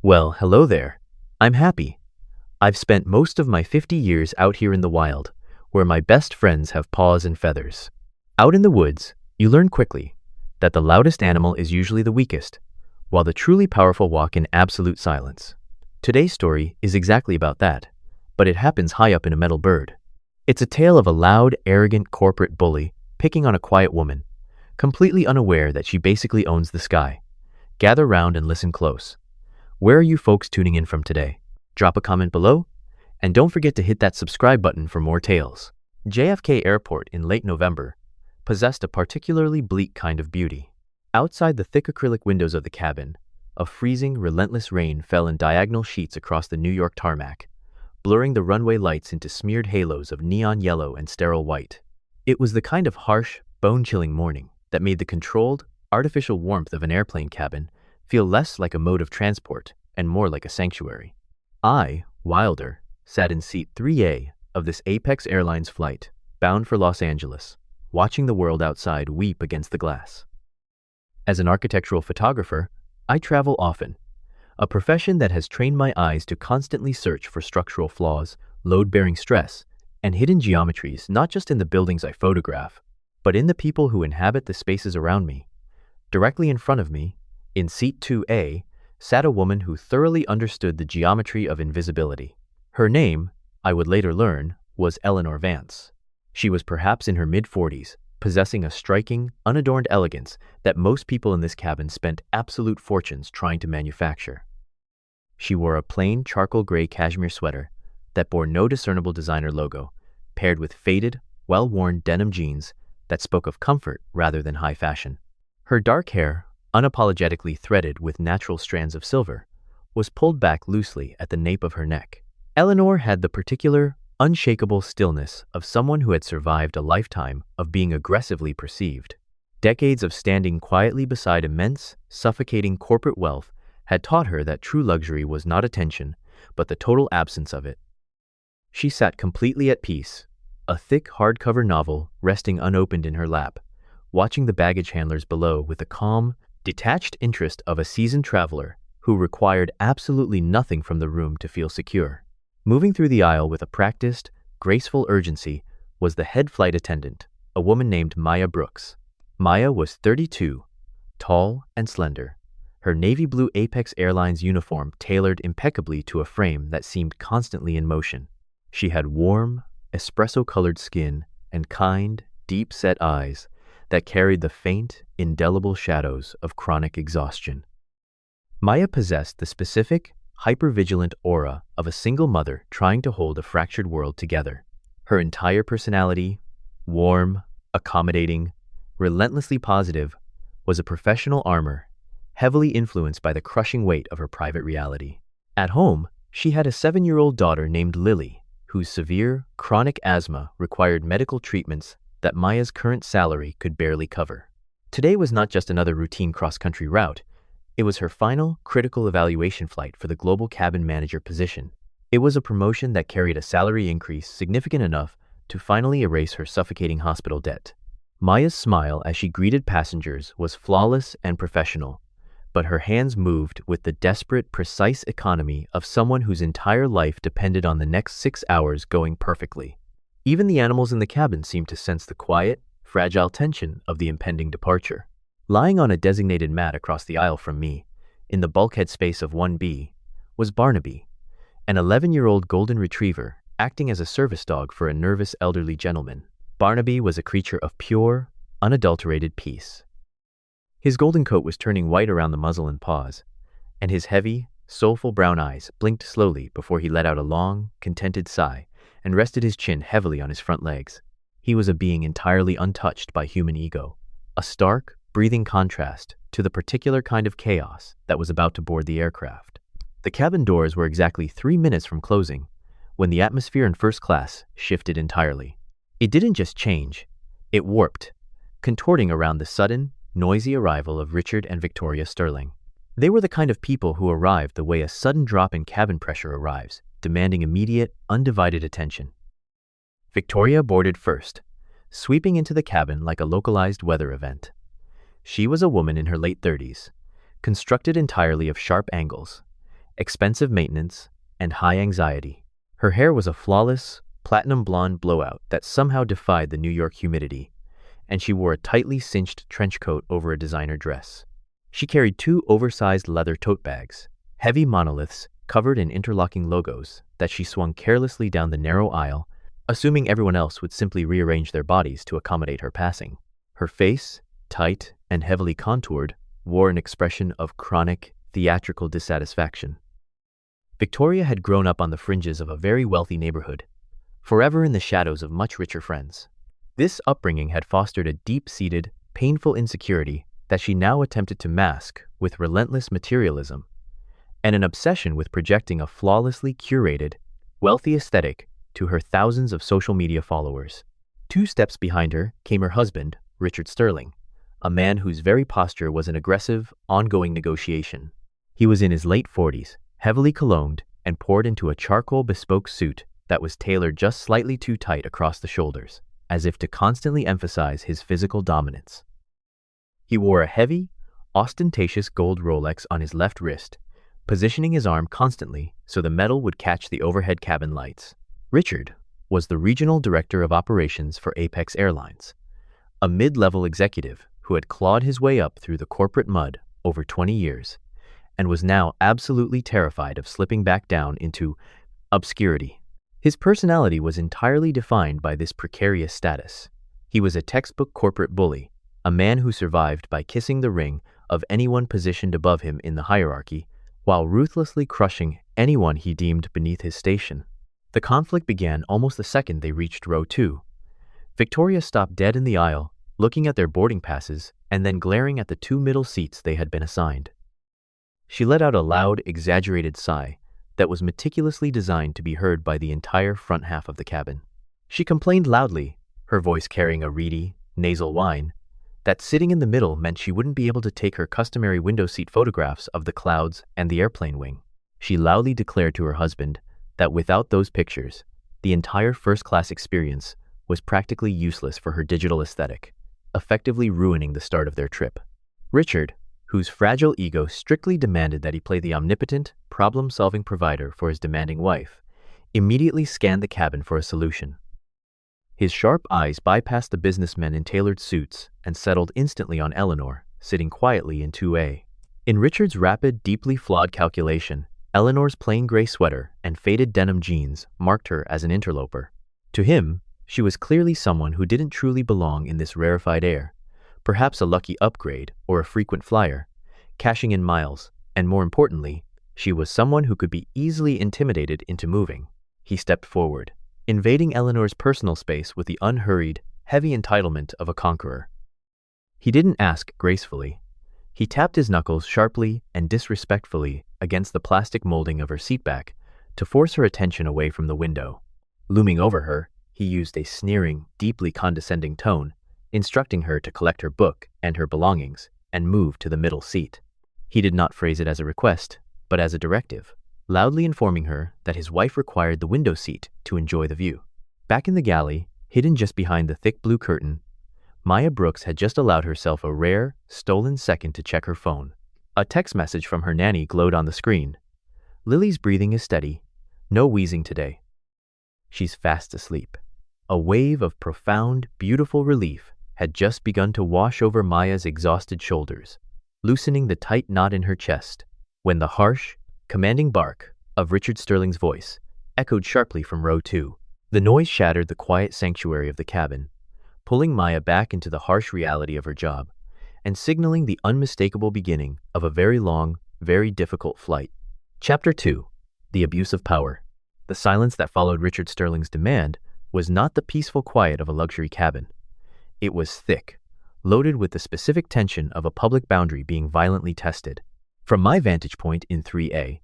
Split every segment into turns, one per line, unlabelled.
Well, hello there. I'm happy. I've spent most of my 50 years out here in the wild, where my best friends have paws and feathers. Out in the woods, you learn quickly that the loudest animal is usually the weakest, while the truly powerful walk in absolute silence. Today's story is exactly about that, but it happens high up in a metal bird. It's a tale of a loud, arrogant corporate bully picking on a quiet woman, completely unaware that she basically owns the sky. Gather round and listen close. Where are you folks tuning in from today? Drop a comment below, and don't forget to hit that subscribe button for more tales. JFK Airport in late November possessed a particularly bleak kind of beauty. Outside the thick acrylic windows of the cabin, a freezing, relentless rain fell in diagonal sheets across the New York tarmac, blurring the runway lights into smeared halos of neon yellow and sterile white. It was the kind of harsh, bone-chilling morning that made the controlled, artificial warmth of an airplane cabin feel less like a mode of transport and more like a sanctuary. I, Wilder, sat in seat 3A of this Apex Airlines flight, bound for Los Angeles, watching the world outside weep against the glass. As an architectural photographer, I travel often, a profession that has trained my eyes to constantly search for structural flaws, load-bearing stress, and hidden geometries not just in the buildings I photograph, but in the people who inhabit the spaces around me. Directly in front of me, in seat 2A, sat a woman who thoroughly understood the geometry of invisibility. Her name, I would later learn, was Eleanor Vance. She was perhaps in her mid-40s, possessing a striking, unadorned elegance that most people in this cabin spent absolute fortunes trying to manufacture. She wore a plain charcoal gray cashmere sweater that bore no discernible designer logo, paired with faded, well-worn denim jeans that spoke of comfort rather than high fashion. Her dark hair, unapologetically threaded with natural strands of silver, was pulled back loosely at the nape of her neck. Eleanor had the particular, unshakable stillness of someone who had survived a lifetime of being aggressively perceived. Decades of standing quietly beside immense, suffocating corporate wealth had taught her that true luxury was not attention, but the total absence of it. She sat completely at peace, a thick hardcover novel resting unopened in her lap, watching the baggage handlers below with the calm, detached interest of a seasoned traveler who required absolutely nothing from the room to feel secure. Moving through the aisle with a practiced, graceful urgency was the head flight attendant, a woman named Maya Brooks. Maya was 32, tall and slender, her navy blue Apex Airlines uniform tailored impeccably to a frame that seemed constantly in motion. She had warm, espresso-colored skin and kind, deep-set eyes that carried the faint, indelible shadows of chronic exhaustion. Maya possessed the specific, hyper-vigilant aura of a single mother trying to hold a fractured world together. Her entire personality, warm, accommodating, relentlessly positive, was a professional armor, heavily influenced by the crushing weight of her private reality. At home, she had a 7-year-old daughter named Lily, whose severe, chronic asthma required medical treatments that Maya's current salary could barely cover. Today was not just another routine cross-country route. It was her final, critical evaluation flight for the global cabin manager position. It was a promotion that carried a salary increase significant enough to finally erase her suffocating hospital debt. Maya's smile as she greeted passengers was flawless and professional, but her hands moved with the desperate, precise economy of someone whose entire life depended on the next 6 hours going perfectly. Even the animals in the cabin seemed to sense the quiet, fragile tension of the impending departure. Lying on a designated mat across the aisle from me, in the bulkhead space of 1B, was Barnaby, an 11-year-old golden retriever acting as a service dog for a nervous elderly gentleman. Barnaby was a creature of pure, unadulterated peace. His golden coat was turning white around the muzzle and paws, and his heavy, soulful brown eyes blinked slowly before he let out a long, contented sigh and rested his chin heavily on his front legs. He was a being entirely untouched by human ego, a stark, breathing contrast to the particular kind of chaos that was about to board the aircraft. The cabin doors were exactly 3 minutes from closing when the atmosphere in first class shifted entirely. It didn't just change, it warped, contorting around the sudden, noisy arrival of Richard and Victoria Sterling. They were the kind of people who arrived the way a sudden drop in cabin pressure arrives, demanding immediate, undivided attention. Victoria boarded first, sweeping into the cabin like a localized weather event. She was a woman in her late 30s, constructed entirely of sharp angles, expensive maintenance, and high anxiety. Her hair was a flawless, platinum blonde blowout that somehow defied the New York humidity, and she wore a tightly cinched trench coat over a designer dress. She carried two oversized leather tote bags, heavy monoliths covered in interlocking logos that she swung carelessly down the narrow aisle, assuming everyone else would simply rearrange their bodies to accommodate her passing. Her face, tight and heavily contoured, wore an expression of chronic, theatrical dissatisfaction. Victoria had grown up on the fringes of a very wealthy neighborhood, forever in the shadows of much richer friends. This upbringing had fostered a deep-seated, painful insecurity that she now attempted to mask with relentless materialism and an obsession with projecting a flawlessly curated, wealthy aesthetic to her thousands of social media followers. 2 steps behind her came her husband, Richard Sterling, a man whose very posture was an aggressive, ongoing negotiation. He was in his late 40s, heavily cologned, and poured into a charcoal bespoke suit that was tailored just slightly too tight across the shoulders, as if to constantly emphasize his physical dominance. He wore a heavy, ostentatious gold Rolex on his left wrist, positioning his arm constantly so the metal would catch the overhead cabin lights. Richard was the regional director of operations for Apex Airlines, a mid-level executive who had clawed his way up through the corporate mud over 20 years and was now absolutely terrified of slipping back down into obscurity. His personality was entirely defined by this precarious status. He was a textbook corporate bully, a man who survived by kissing the ring of anyone positioned above him in the hierarchy, while ruthlessly crushing anyone he deemed beneath his station. The conflict began almost the second they reached row 2. Victoria stopped dead in the aisle, looking at their boarding passes and then glaring at the 2 middle seats they had been assigned. She let out a loud, exaggerated sigh that was meticulously designed to be heard by the entire front half of the cabin. She complained loudly, her voice carrying a reedy, nasal whine, that sitting in the middle meant she wouldn't be able to take her customary window seat photographs of the clouds and the airplane wing. She loudly declared to her husband that without those pictures, the entire first-class experience was practically useless for her digital aesthetic, effectively ruining the start of their trip. Richard, whose fragile ego strictly demanded that he play the omnipotent, problem-solving provider for his demanding wife, immediately scanned the cabin for a solution. His sharp eyes bypassed the businessmen in tailored suits and settled instantly on Eleanor, sitting quietly in 2A. In Richard's rapid, deeply flawed calculation, Eleanor's plain gray sweater and faded denim jeans marked her as an interloper. To him, she was clearly someone who didn't truly belong in this rarefied air, perhaps a lucky upgrade or a frequent flyer, cashing in miles, and more importantly, she was someone who could be easily intimidated into moving. He stepped forward, invading Eleanor's personal space with the unhurried, heavy entitlement of a conqueror. He didn't ask gracefully. He tapped his knuckles sharply and disrespectfully against the plastic molding of her seatback to force her attention away from the window. Looming over her, he used a sneering, deeply condescending tone, instructing her to collect her book and her belongings and move to the middle seat. He did not phrase it as a request, but as a directive, loudly informing her that his wife required the window seat to enjoy the view. Back in the galley, hidden just behind the thick blue curtain, Maya Brooks had just allowed herself a rare, stolen second to check her phone. A text message from her nanny glowed on the screen. "Lily's breathing is steady. No wheezing today. She's fast asleep." A wave of profound, beautiful relief had just begun to wash over Maya's exhausted shoulders, loosening the tight knot in her chest, when the harsh, commanding bark of Richard Sterling's voice echoed sharply from row 2. The noise shattered the quiet sanctuary of the cabin, pulling Maya back into the harsh reality of her job and signaling the unmistakable beginning of a very long, very difficult flight. Chapter 2. The Abuse of Power. The silence that followed Richard Sterling's demand was not the peaceful quiet of a luxury cabin. It was thick, loaded with the specific tension of a public boundary being violently tested. From my vantage point in 3A,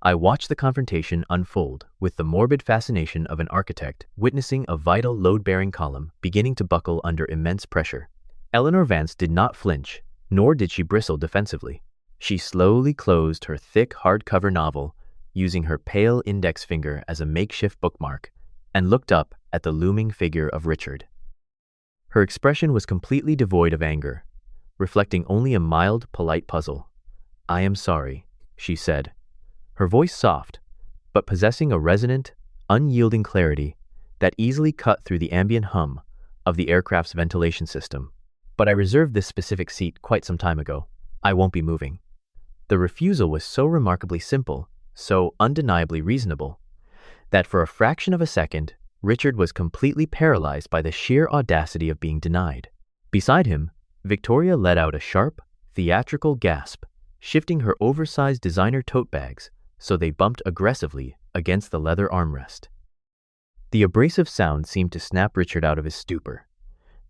I watched the confrontation unfold with the morbid fascination of an architect witnessing a vital load-bearing column beginning to buckle under immense pressure. Eleanor Vance did not flinch, nor did she bristle defensively. She slowly closed her thick hardcover novel, using her pale index finger as a makeshift bookmark, and looked up at the looming figure of Richard. Her expression was completely devoid of anger, reflecting only a mild, polite puzzle. "I am sorry," she said, her voice soft, but possessing a resonant, unyielding clarity that easily cut through the ambient hum of the aircraft's ventilation system. "But I reserved this specific seat quite some time ago. I won't be moving." The refusal was so remarkably simple, so undeniably reasonable, that for a fraction of a second, Richard was completely paralyzed by the sheer audacity of being denied. Beside him, Victoria let out a sharp, theatrical gasp, shifting her oversized designer tote bags so they bumped aggressively against the leather armrest. The abrasive sound seemed to snap Richard out of his stupor.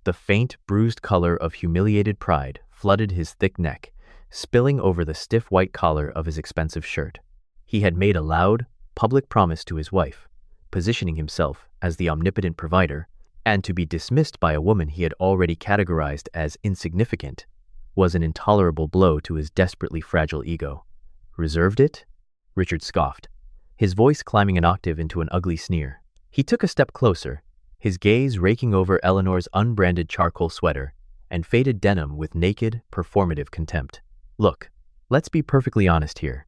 The faint, bruised color of humiliated pride flooded his thick neck, spilling over the stiff white collar of his expensive shirt. He had made a loud, public promise to his wife, positioning himself as the omnipotent provider, and to be dismissed by a woman he had already categorized as insignificant was an intolerable blow to his desperately fragile ego. "Reserved it?" Richard scoffed, his voice climbing an octave into an ugly sneer. He took a step closer, his gaze raking over Eleanor's unbranded charcoal sweater and faded denim with naked, performative contempt. "Look, let's be perfectly honest here.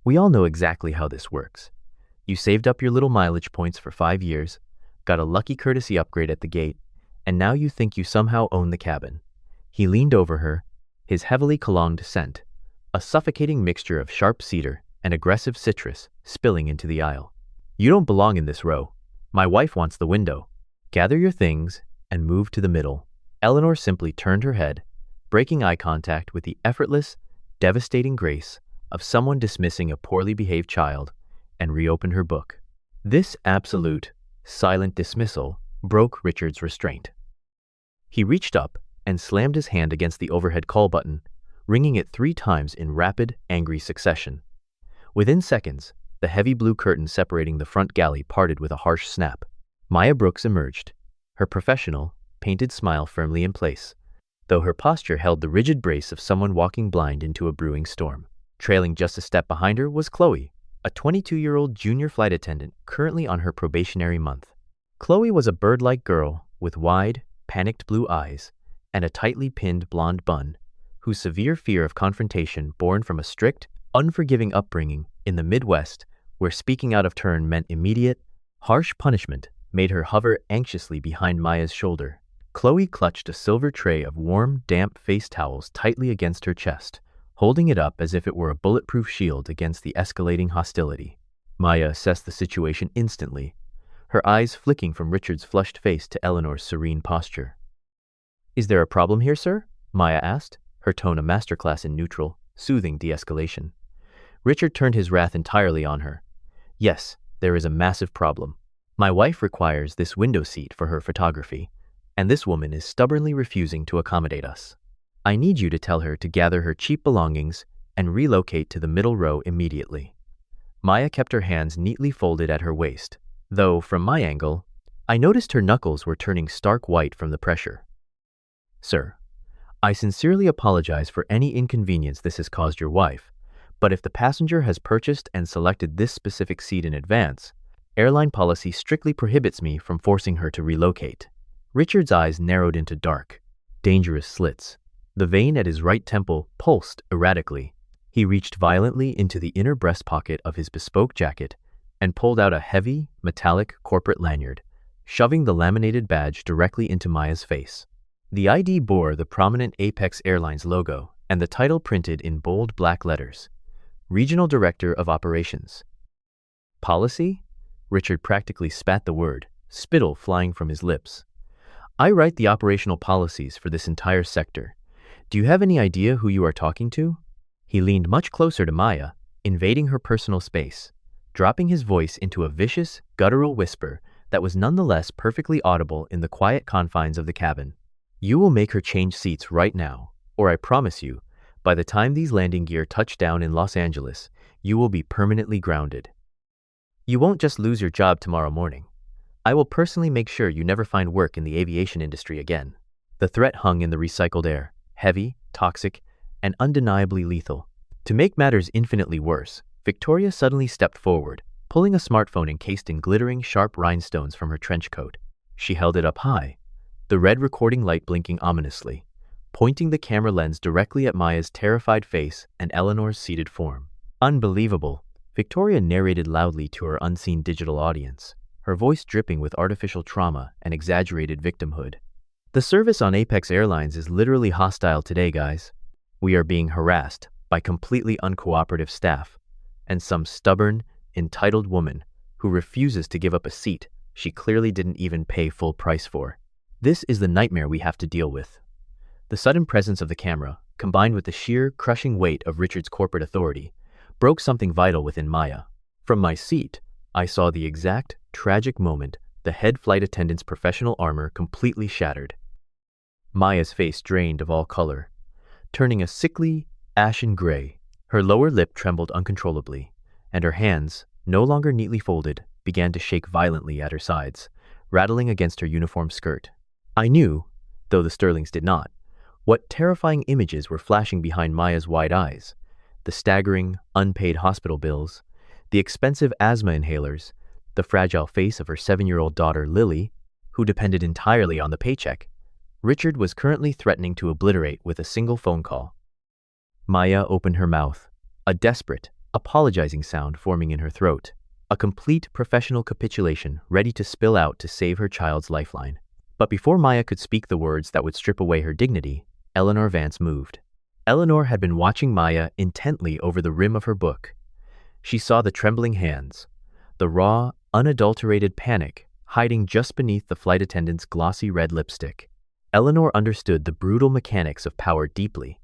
We all know exactly how this works. You saved up your little mileage points for 5 years, got a lucky courtesy upgrade at the gate, and now you think you somehow own the cabin." He leaned over her, his heavily cologned scent, a suffocating mixture of sharp cedar and aggressive citrus, spilling into the aisle. "You don't belong in this row. My wife wants the window. Gather your things and move to the middle." Eleanor simply turned her head, breaking eye contact with the effortless, devastating grace of someone dismissing a poorly behaved child, and reopened her book. This absolute, silent dismissal broke Richard's restraint. He reached up and slammed his hand against the overhead call button, ringing it 3 times in rapid, angry succession. Within seconds, the heavy blue curtain separating the front galley parted with a harsh snap. Maya Brooks emerged, her professional, painted smile firmly in place, though her posture held the rigid brace of someone walking blind into a brewing storm. Trailing just a step behind her was Chloe, a 22-year-old junior flight attendant currently on her probationary month. Chloe was a bird-like girl with wide, panicked blue eyes and a tightly pinned blonde bun, whose severe fear of confrontation born from a strict, unforgiving upbringing in the Midwest, where speaking out of turn meant immediate, harsh punishment, made her hover anxiously behind Maya's shoulder. Chloe clutched a silver tray of warm, damp face towels tightly against her chest, holding it up as if it were a bulletproof shield against the escalating hostility. Maya assessed the situation instantly, her eyes flicking from Richard's flushed face to Eleanor's serene posture. "Is there a problem here, sir?" Maya asked, her tone a masterclass in neutral, soothing de-escalation. Richard turned his wrath entirely on her. "Yes, there is a massive problem. My wife requires this window seat for her photography, and this woman is stubbornly refusing to accommodate us. I need you to tell her to gather her cheap belongings and relocate to the middle row immediately." Maya kept her hands neatly folded at her waist, though, from my angle, I noticed her knuckles were turning stark white from the pressure. "Sir, I sincerely apologize for any inconvenience this has caused your wife, but if the passenger has purchased and selected this specific seat in advance, airline policy strictly prohibits me from forcing her to relocate." Richard's eyes narrowed into dark, dangerous slits. The vein at his right temple pulsed erratically. He reached violently into the inner breast pocket of his bespoke jacket and pulled out a heavy, metallic corporate lanyard, shoving the laminated badge directly into Maya's face. The ID bore the prominent Apex Airlines logo and the title printed in bold black letters, Regional Director of Operations. "Policy?" Richard practically spat the word, spittle flying from his lips. "I write the operational policies for this entire sector. Do you have any idea who you are talking to?" He leaned much closer to Maya, invading her personal space, dropping his voice into a vicious, guttural whisper that was nonetheless perfectly audible in the quiet confines of the cabin. "You will make her change seats right now, or I promise you, by the time these landing gear touch down in Los Angeles, you will be permanently grounded. You won't just lose your job tomorrow morning. I will personally make sure you never find work in the aviation industry again." The threat hung in the recycled air, heavy, toxic, and undeniably lethal. To make matters infinitely worse, Victoria suddenly stepped forward, pulling a smartphone encased in glittering, sharp rhinestones from her trench coat. She held it up high, the red recording light blinking ominously, pointing the camera lens directly at Maya's terrified face and Eleanor's seated form. "Unbelievable," Victoria narrated loudly to her unseen digital audience, her voice dripping with artificial trauma and exaggerated victimhood. The service on Apex Airlines is literally hostile today, guys. We are being harassed by completely uncooperative staff and some stubborn, entitled woman who refuses to give up a seat she clearly didn't even pay full price for. This is the nightmare we have to deal with. The sudden presence of the camera, combined with the sheer, crushing weight of Richard's corporate authority, broke something vital within Maya. From my seat, I saw the exact, tragic moment the head flight attendant's professional armor completely shattered. Maya's face drained of all color, turning a sickly, ashen gray. Her lower lip trembled uncontrollably, and her hands, no longer neatly folded, began to shake violently at her sides, rattling against her uniform skirt. I knew, though the Sterlings did not, what terrifying images were flashing behind Maya's wide eyes. The staggering, unpaid hospital bills, the expensive asthma inhalers, the fragile face of her 7-year-old daughter Lily, who depended entirely on the paycheck. Richard was currently threatening to obliterate with a single phone call. Maya opened her mouth, a desperate, apologizing sound forming in her throat, a complete professional capitulation ready to spill out to save her child's lifeline. But before Maya could speak the words that would strip away her dignity, Eleanor Vance moved. Eleanor had been watching Maya intently over the rim of her book. She saw the trembling hands, the raw, unadulterated panic hiding just beneath the flight attendant's glossy red lipstick. Eleanor understood the brutal mechanics of power deeply,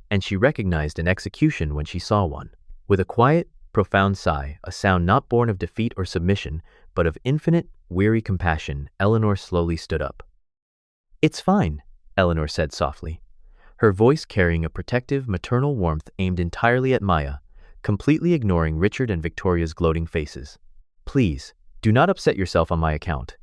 and she recognized an execution when she saw one. With a quiet, profound sigh, a sound not born of defeat or submission, but of infinite, weary compassion, Eleanor slowly stood up. "It's fine," Eleanor said softly, her voice carrying a protective, maternal warmth aimed entirely at Maya, completely ignoring Richard and Victoria's gloating faces. "Please, do not upset yourself on my account."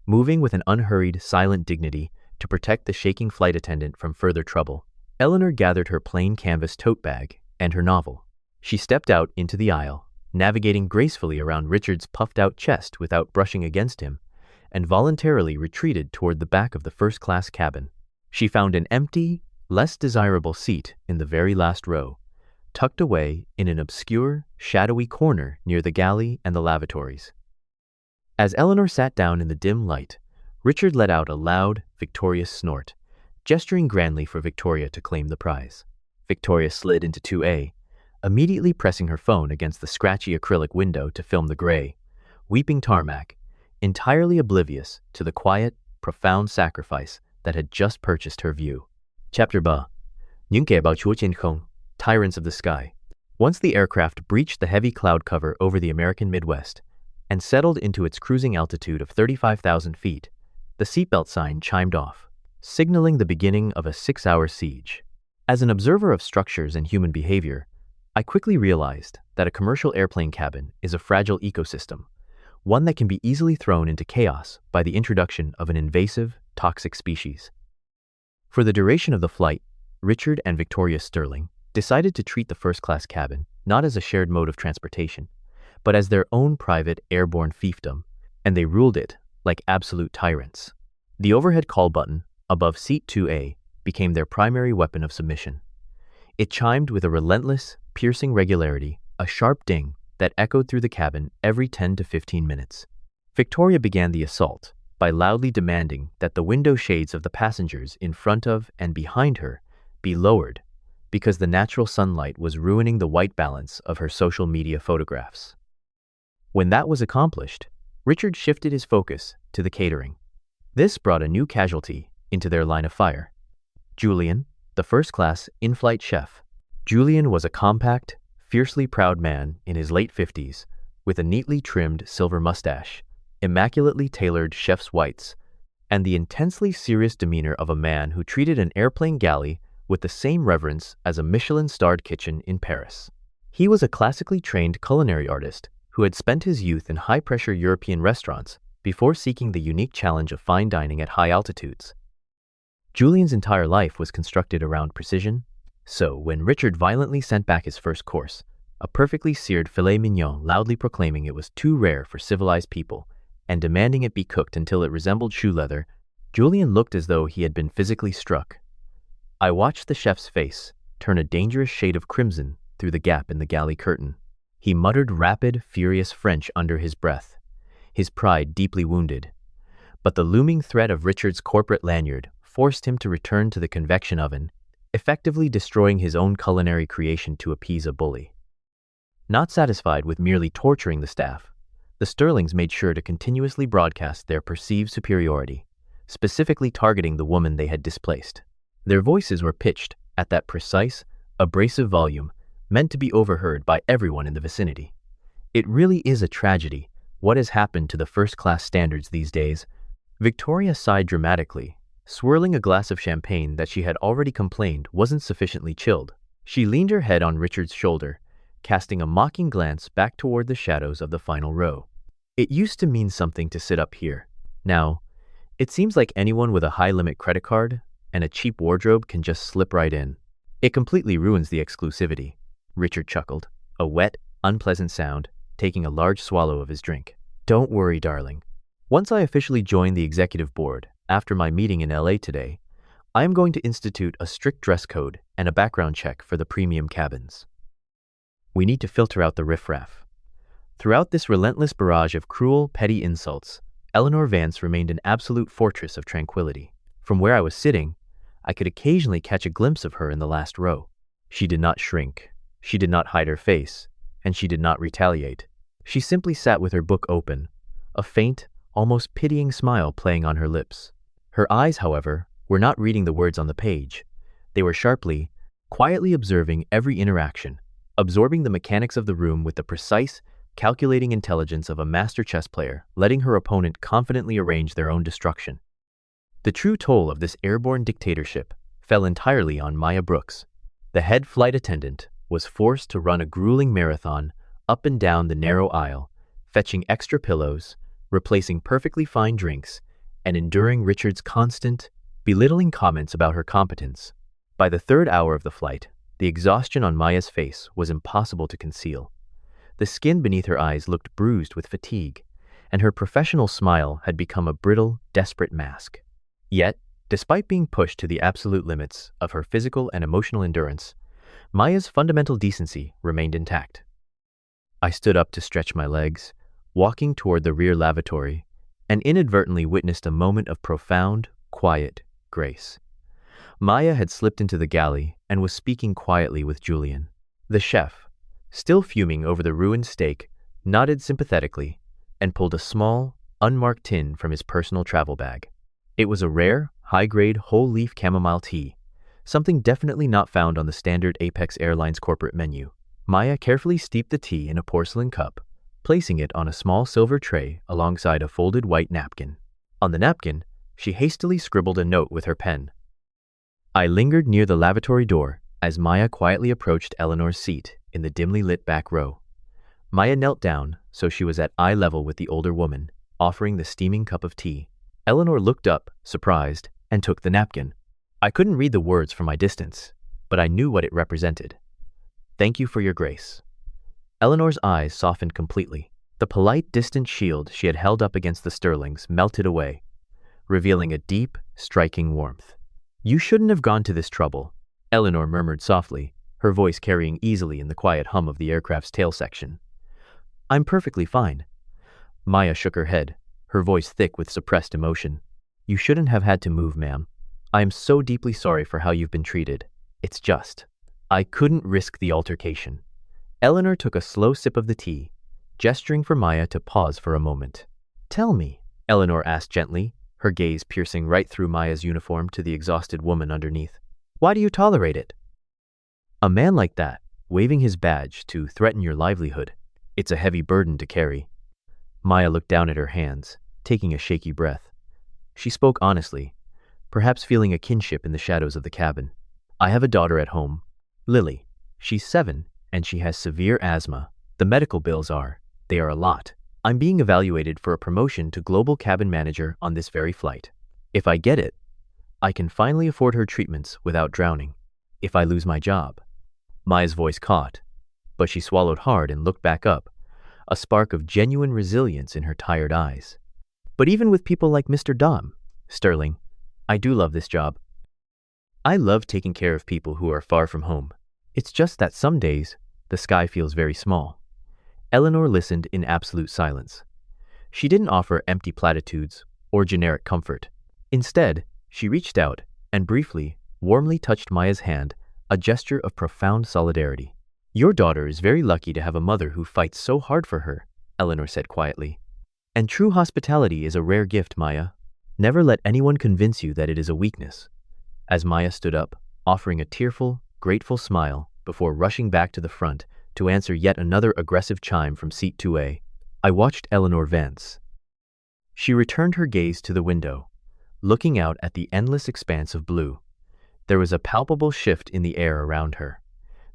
Moving with an unhurried, silent dignity to protect the shaking flight attendant from further trouble, Eleanor gathered her plain canvas tote bag and her novel. She stepped out into the aisle, navigating gracefully around Richard's puffed-out chest without brushing against him, and voluntarily retreated toward the back of the first-class cabin. She found an empty, less desirable seat in the very last row, tucked away in an obscure, shadowy corner near the galley and the lavatories. As Eleanor sat down in the dim light, Richard let out a loud, victorious snort, gesturing grandly for Victoria to claim the prize. Victoria slid into 2A, immediately pressing her phone against the scratchy acrylic window to film the gray, weeping tarmac, entirely oblivious to the quiet, profound sacrifice that had just purchased her view. Chapter 3. Những kẻ bảo chúa trên không, Tyrants of the Sky. Once the aircraft breached the heavy cloud cover over the American Midwest and settled into its cruising altitude of 35,000 feet, the seatbelt sign chimed off, signaling the beginning of a 6-hour siege. As an observer of structures and human behavior, I quickly realized that a commercial airplane cabin is a fragile ecosystem, one that can be easily thrown into chaos by the introduction of an invasive, toxic species. For the duration of the flight, Richard and Victoria Sterling decided to treat the first-class cabin not as a shared mode of transportation, but as their own private airborne fiefdom, and they ruled it like absolute tyrants. The overhead call button above seat 2A became their primary weapon of submission. It chimed with a relentless, piercing regularity, a sharp ding that echoed through the cabin every 10 to 15 minutes. Victoria began the assault by loudly demanding that the window shades of the passengers in front of and behind her be lowered because the natural sunlight was ruining the white balance of her social media photographs. When that was accomplished, Richard shifted his focus to the catering. This brought a new casualty into their line of fire. Julian, the first-class in-flight chef. Julian was a compact, fiercely proud man in his late 50s with a neatly trimmed silver mustache, immaculately tailored chef's whites, and the intensely serious demeanor of a man who treated an airplane galley with the same reverence as a Michelin-starred kitchen in Paris. He was a classically trained culinary artist who had spent his youth in high-pressure European restaurants before seeking the unique challenge of fine dining at high altitudes. Julian's entire life was constructed around precision, so when Richard violently sent back his first course, a perfectly seared filet mignon loudly proclaiming it was too rare for civilized people, and demanding it be cooked until it resembled shoe leather, Julian looked as though he had been physically struck. I watched the chef's face turn a dangerous shade of crimson through the gap in the galley curtain. He muttered rapid, furious French under his breath, his pride deeply wounded. But the looming threat of Richard's corporate lanyard forced him to return to the convection oven, effectively destroying his own culinary creation to appease a bully. Not satisfied with merely torturing the staff, the Sterlings made sure to continuously broadcast their perceived superiority, specifically targeting the woman they had displaced. Their voices were pitched at that precise, abrasive volume meant to be overheard by everyone in the vicinity. It really is a tragedy what has happened to the first-class standards these days. Victoria sighed dramatically, swirling a glass of champagne that she had already complained wasn't sufficiently chilled. She leaned her head on Richard's shoulder, casting a mocking glance back toward the shadows of the final row. It used to mean something to sit up here. Now, it seems like anyone with a high-limit credit card and a cheap wardrobe can just slip right in. It completely ruins the exclusivity. Richard chuckled, a wet, unpleasant sound, taking a large swallow of his drink. Don't worry, darling. Once I officially join the executive board, after my meeting in LA today, I am going to institute a strict dress code and a background check for the premium cabins. We need to filter out the riffraff. Throughout this relentless barrage of cruel, petty insults, Eleanor Vance remained an absolute fortress of tranquility. From where I was sitting, I could occasionally catch a glimpse of her in the last row. She did not shrink, she did not hide her face, and she did not retaliate. She simply sat with her book open, a faint, almost pitying smile playing on her lips. Her eyes, however, were not reading the words on the page. They were sharply, quietly observing every interaction, absorbing the mechanics of the room with the precise, calculating intelligence of a master chess player, letting her opponent confidently arrange their own destruction. The true toll of this airborne dictatorship fell entirely on Maya Brooks. The head flight attendant was forced to run a grueling marathon up and down the narrow aisle, fetching extra pillows, replacing perfectly fine drinks, and enduring Richard's constant, belittling comments about her competence. By the third hour of the flight, the exhaustion on Maya's face was impossible to conceal. The skin beneath her eyes looked bruised with fatigue, and her professional smile had become a brittle, desperate mask. Yet, despite being pushed to the absolute limits of her physical and emotional endurance, Maya's fundamental decency remained intact. I stood up to stretch my legs, walking toward the rear lavatory, and inadvertently witnessed a moment of profound, quiet grace. Maya had slipped into the galley and was speaking quietly with Julian. The chef, still fuming over the ruined steak, nodded sympathetically and pulled a small, unmarked tin from his personal travel bag. It was a rare, high-grade whole-leaf chamomile tea, something definitely not found on the standard Apex Airlines corporate menu. Maya carefully steeped the tea in a porcelain cup, placing it on a small silver tray alongside a folded white napkin. On the napkin, she hastily scribbled a note with her pen. I lingered near the lavatory door as Maya quietly approached Eleanor's seat in the dimly lit back row. Maya knelt down so she was at eye level with the older woman, offering the steaming cup of tea. Eleanor looked up, surprised, and took the napkin. I couldn't read the words from my distance, but I knew what it represented. Thank you for your grace. Eleanor's eyes softened completely. The polite, distant shield she had held up against the Sterlings melted away, revealing a deep, striking warmth. You shouldn't have gone to this trouble, Eleanor murmured softly, her voice carrying easily in the quiet hum of the aircraft's tail section. I'm perfectly fine. Maya shook her head, her voice thick with suppressed emotion. You shouldn't have had to move, ma'am. I am so deeply sorry for how you've been treated. It's just, I couldn't risk the altercation. Eleanor took a slow sip of the tea, gesturing for Maya to pause for a moment. Tell me, Eleanor asked gently, her gaze piercing right through Maya's uniform to the exhausted woman underneath. Why do you tolerate it? A man like that, waving his badge to threaten your livelihood, it's a heavy burden to carry. Maya looked down at her hands, taking a shaky breath. She spoke honestly, perhaps feeling a kinship in the shadows of the cabin. I have a daughter at home, Lily. She's 7, and she has severe asthma. The medical bills they are a lot. I'm being evaluated for a promotion to global cabin manager on this very flight. If I get it, I can finally afford her treatments without drowning. If I lose my job. Maya's voice caught, but she swallowed hard and looked back up, a spark of genuine resilience in her tired eyes. But even with people like Mr. Sterling, I do love this job. I love taking care of people who are far from home. It's just that some days, the sky feels very small. Eleanor listened in absolute silence. She didn't offer empty platitudes or generic comfort. Instead, she reached out and briefly, warmly touched Maya's hand, a gesture of profound solidarity. "Your daughter is very lucky to have a mother who fights so hard for her," Eleanor said quietly. "And true hospitality is a rare gift, Maya. Never let anyone convince you that it is a weakness." As Maya stood up, offering a tearful, grateful smile before rushing back to the front to answer yet another aggressive chime from seat 2A, I watched Eleanor Vance. She returned her gaze to the window, looking out at the endless expanse of blue. There was a palpable shift in the air around her.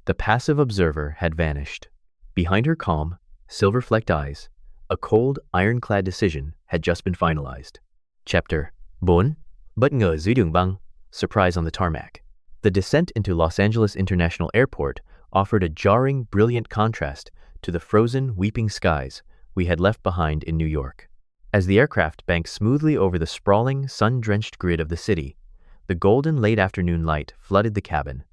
The passive observer had vanished. Behind her calm, silver-flecked eyes, a cold, ironclad decision had just been finalized. Chapter 4. Bất ngờ dưới đường băng, surprise on the tarmac. The descent into Los Angeles International Airport offered a jarring, brilliant contrast to the frozen, weeping skies we had left behind in New York. As the aircraft banked smoothly over the sprawling, sun-drenched grid of the city, the golden late-afternoon light flooded the cabin,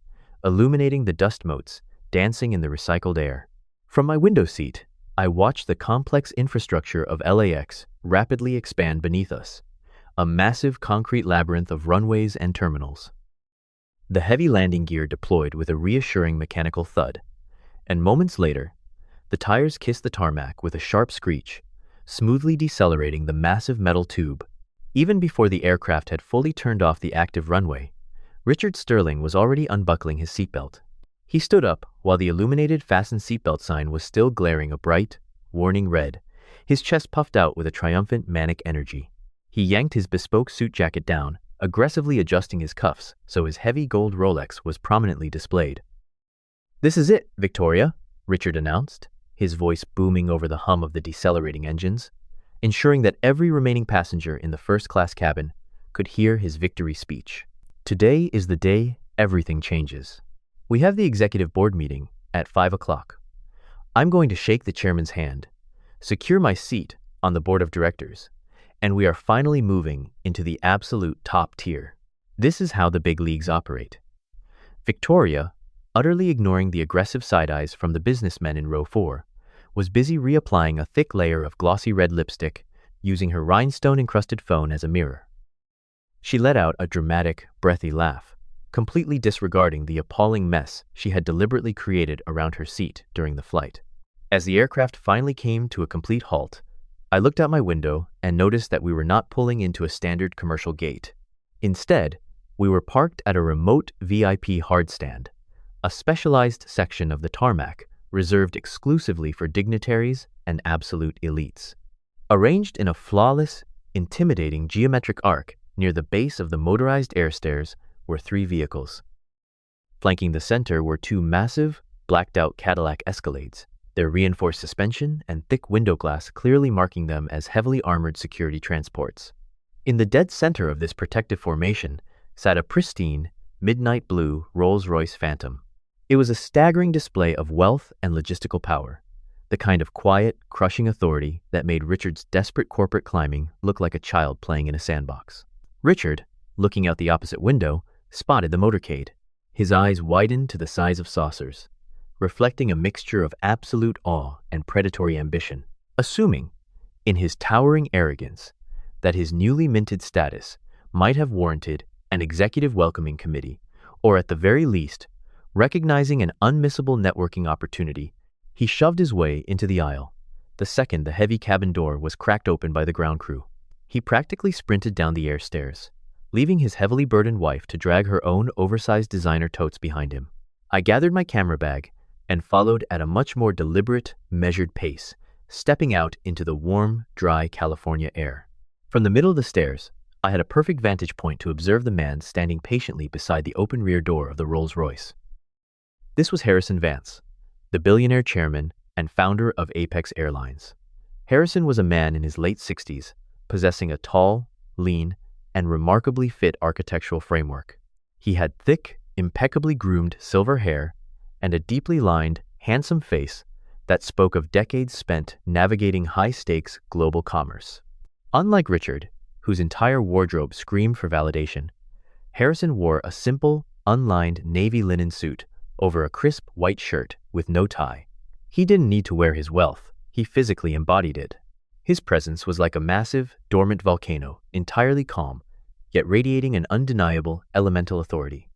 illuminating the dust motes dancing in the recycled air. From my window seat, I watched the complex infrastructure of LAX rapidly expand beneath us, a massive concrete labyrinth of runways and terminals. The heavy landing gear deployed with a reassuring mechanical thud, and moments later, the tires kissed the tarmac with a sharp screech, smoothly decelerating the massive metal tube. Even before the aircraft had fully turned off the active runway, Richard Sterling was already unbuckling his seatbelt. He stood up while the illuminated fasten seatbelt sign was still glaring a bright, warning red, his chest puffed out with a triumphant manic energy. He yanked his bespoke suit jacket down, aggressively adjusting his cuffs so his heavy gold Rolex was prominently displayed. "This is it, Victoria," Richard announced, his voice booming over the hum of the decelerating engines, ensuring that every remaining passenger in the first-class cabin could hear his victory speech. "Today is the day everything changes. We have the executive board meeting at 5 o'clock. I'm going to shake the chairman's hand, secure my seat on the board of directors, and we are finally moving into the absolute top tier. This is how the big leagues operate." Victoria, utterly ignoring the aggressive side-eyes from the businessmen in row 4, was busy reapplying a thick layer of glossy red lipstick, using her rhinestone-encrusted phone as a mirror. She let out a dramatic, breathy laugh, completely disregarding the appalling mess she had deliberately created around her seat during the flight. As the aircraft finally came to a complete halt, I looked out my window and noticed that we were not pulling into a standard commercial gate. Instead, we were parked at a remote VIP hardstand, a specialized section of the tarmac reserved exclusively for dignitaries and absolute elites. Arranged in a flawless, intimidating geometric arc near the base of the motorized air stairs were 3 vehicles. Flanking the center were 2 massive, blacked-out Cadillac Escalades, their reinforced suspension and thick window glass clearly marking them as heavily armored security transports. In the dead center of this protective formation sat a pristine, midnight blue Rolls-Royce Phantom. It was a staggering display of wealth and logistical power, the kind of quiet, crushing authority that made Richard's desperate corporate climbing look like a child playing in a sandbox. Richard, looking out the opposite window, spotted the motorcade. His eyes widened to the size of saucers, reflecting a mixture of absolute awe and predatory ambition, assuming, in his towering arrogance, that his newly minted status might have warranted an executive welcoming committee, or at the very least, recognizing an unmissable networking opportunity, he shoved his way into the aisle. The second the heavy cabin door was cracked open by the ground crew, he practically sprinted down the air stairs, leaving his heavily burdened wife to drag her own oversized designer totes behind him. I gathered my camera bag and followed at a much more deliberate, measured pace, stepping out into the warm, dry California air. From the middle of the stairs, I had a perfect vantage point to observe the man standing patiently beside the open rear door of the Rolls-Royce. This was Harrison Vance, the billionaire chairman and founder of Apex Airlines. Harrison was a man in his late 60s, possessing a tall, lean, and remarkably fit architectural framework. He had thick, impeccably groomed silver hair and a deeply lined, handsome face that spoke of decades spent navigating high-stakes global commerce. Unlike Richard, whose entire wardrobe screamed for validation, Harrison wore a simple, unlined navy linen suit over a crisp white shirt with no tie. He didn't need to wear his wealth He physically embodied it. His presence was like a massive, dormant volcano, entirely calm, yet radiating an undeniable, elemental authority.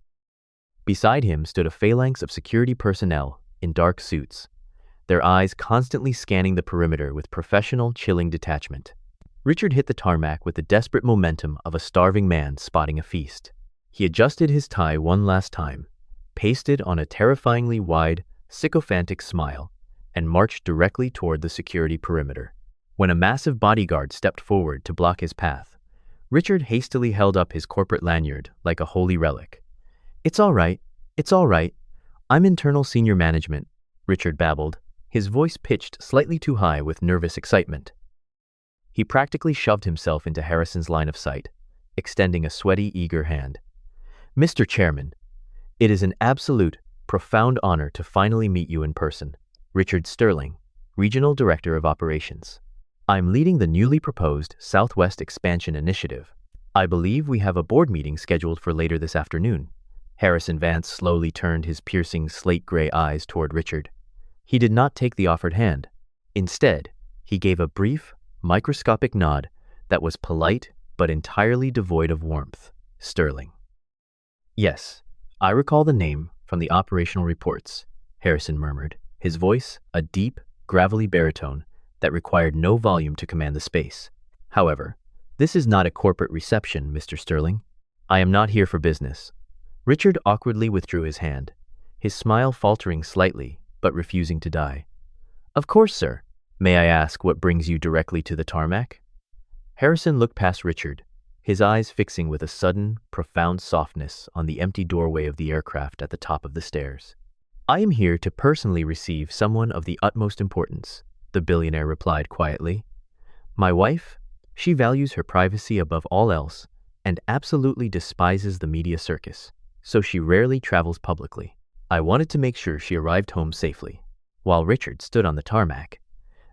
Beside him stood a phalanx of security personnel in dark suits, their eyes constantly scanning the perimeter with professional, chilling detachment. Richard hit the tarmac with the desperate momentum of a starving man spotting a feast. He adjusted his tie one last time, pasted on a terrifyingly wide, sycophantic smile, and marched directly toward the security perimeter. When a massive bodyguard stepped forward to block his path, Richard hastily held up his corporate lanyard like a holy relic. "It's all right. It's all right. I'm internal senior management," Richard babbled, his voice pitched slightly too high with nervous excitement. He practically shoved himself into Harrison's line of sight, extending a sweaty, eager hand. "Mr. Chairman, it is an absolute, profound honor to finally meet you in person. Richard Sterling, Regional Director of Operations. I'm leading the newly proposed Southwest Expansion Initiative. I believe we have a board meeting scheduled for later this afternoon." Harrison Vance slowly turned his piercing slate-gray eyes toward Richard. He did not take the offered hand. Instead, he gave a brief, microscopic nod that was polite but entirely devoid of warmth. "Sterling." "Yes, I recall the name from the operational reports," Harrison murmured, his voice a deep, gravelly baritone that required no volume to command the space. "However, this is not a corporate reception, Mr. Sterling. I am not here for business." Richard awkwardly withdrew his hand, his smile faltering slightly but refusing to die. "Of course, sir. May I ask what brings you directly to the tarmac?" Harrison looked past Richard, his eyes fixing with a sudden, profound softness on the empty doorway of the aircraft at the top of the stairs. "I am here to personally receive someone of the utmost importance," the billionaire replied quietly. "My wife, she values her privacy above all else and absolutely despises the media circus, so she rarely travels publicly. I wanted to make sure she arrived home safely." While Richard stood on the tarmac,